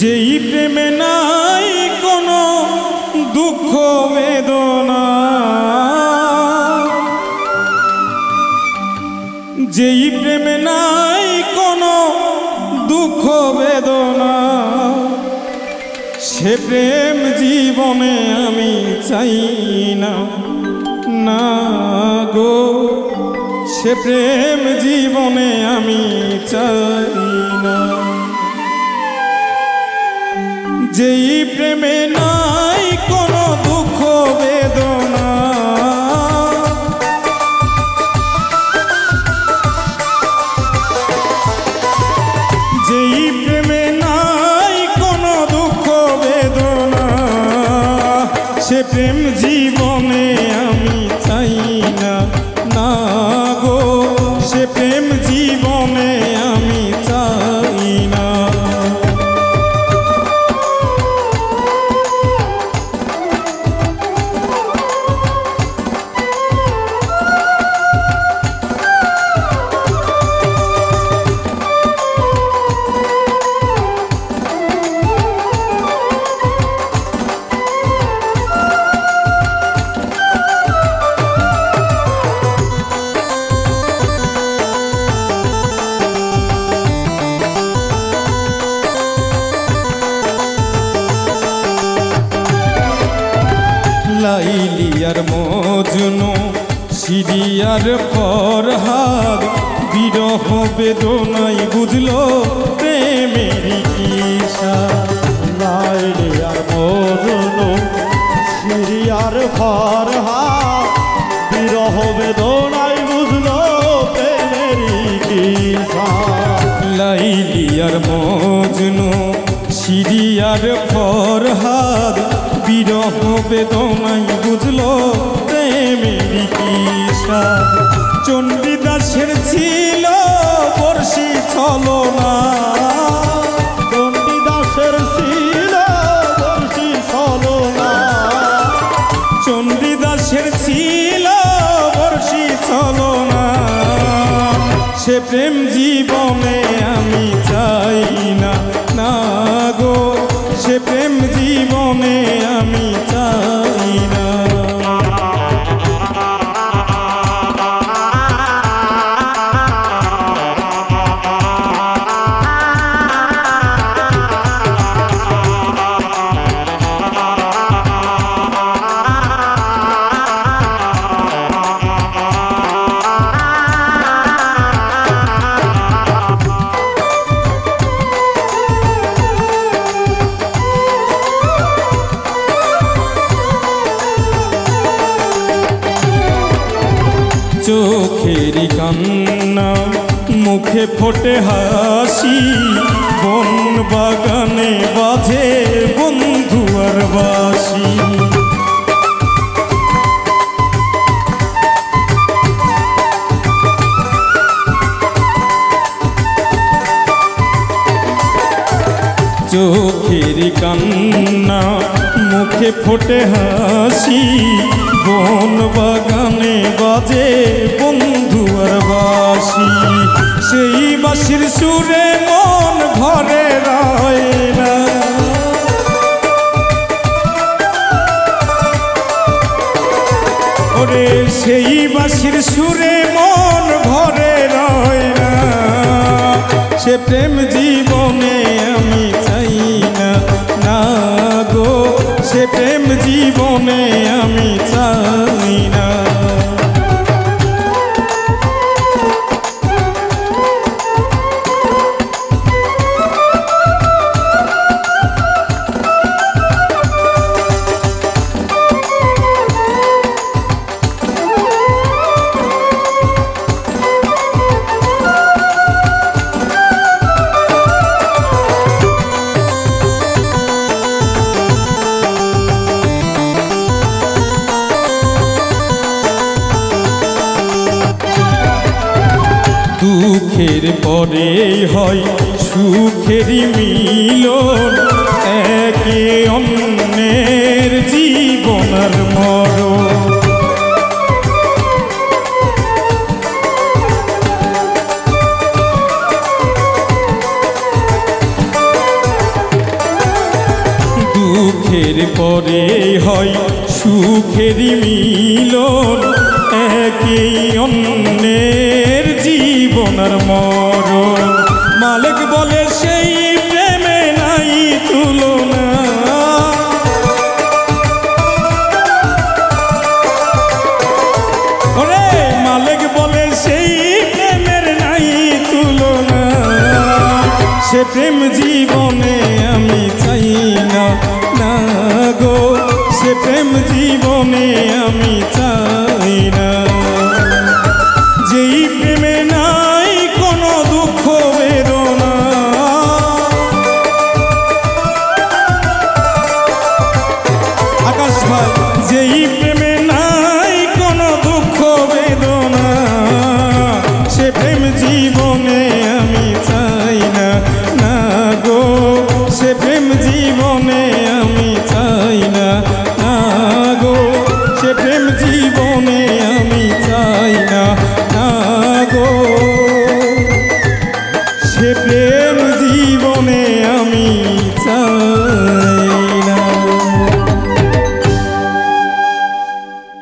যেই প্রেমে নাই কোনো দুঃখ বেদনা, যেই প্রেমে নাই কোনো দুঃখ বেদনা, সে প্রেম জীবনে আমি চাই না, না গো সে প্রেম জীবনে আমি চাই না। যেই প্রেমে নাই কোনো দুঃখ বেদনা, যেই প্রেমে নাই কোনো দুঃখ বেদনা, সে প্রেম জীবনে আমি চাই না, না গো সে প্রেম জীবনে আমি চাই না। লাইলি আর মজনু, সিরিয়ার ফরহাদ, বিরহ বেদনাই বুঝলো প্রেমের কিসা। লাইলি আর মজনু, সিরিয়ার ফরহাদ, বিরহ বেদনাই বুঝলো প্রেমের কিসা। লাইলি আর মজনু, সিরিয়ার ফরহাদ, বিরহ বেদনাই বুঝলো প্রেমের কিসা। চণ্ডীদাসের ছিল বর্ষি ছলনা, চণ্ডীদাসের ছিল বর্ষি ছলনা, চণ্ডীদাসের ছিল বর্ষি ছলনা, সে প্রেম জীবনে আমি চাই না, না গো সে প্রেম জীবনে আমি চাই না। চোখের কান্না মুখে ফোটে হাসি, বন বাগানে বাজে বন্ধু আর বাসি। চোখের কান্না মুখে ফোটে হাসি, বন বাগানে বাজে বন্ধু আর বাসি। সেই বাঁশির সুরে মন ঘরে রয় না, ওরে সেই বাঁশির সুরে মন ঘরে রয় না, সে প্রেম জীবনে আমি চাই না, না গো সে প্রেম জীবনে আমি চাই না। দুঃখের পরে হয় সুখেরই মিলন, একে অন্যের জীবন আর মরণ। দুঃখের পরে হয় সুখেরই মিলন, একে অন্যের জীবন আর মরণ। মালিক বলে সেই প্রেমে নাই তুলনা, ওরে মালিক বলে সেই প্রেমের নাই তুলনা। সে প্রেম জীবনে আমি চাই না, না গো সে প্রেম জীবনে আমি চাই না। যেই প্রেমে নাই কোনো দুঃখ বেদনা, আকাশ ভাই, যেই প্রেমে নাই কোনো দুঃখ বেদনা, সে প্রেম জীবনে আমি চাই না, না গো সে প্রেম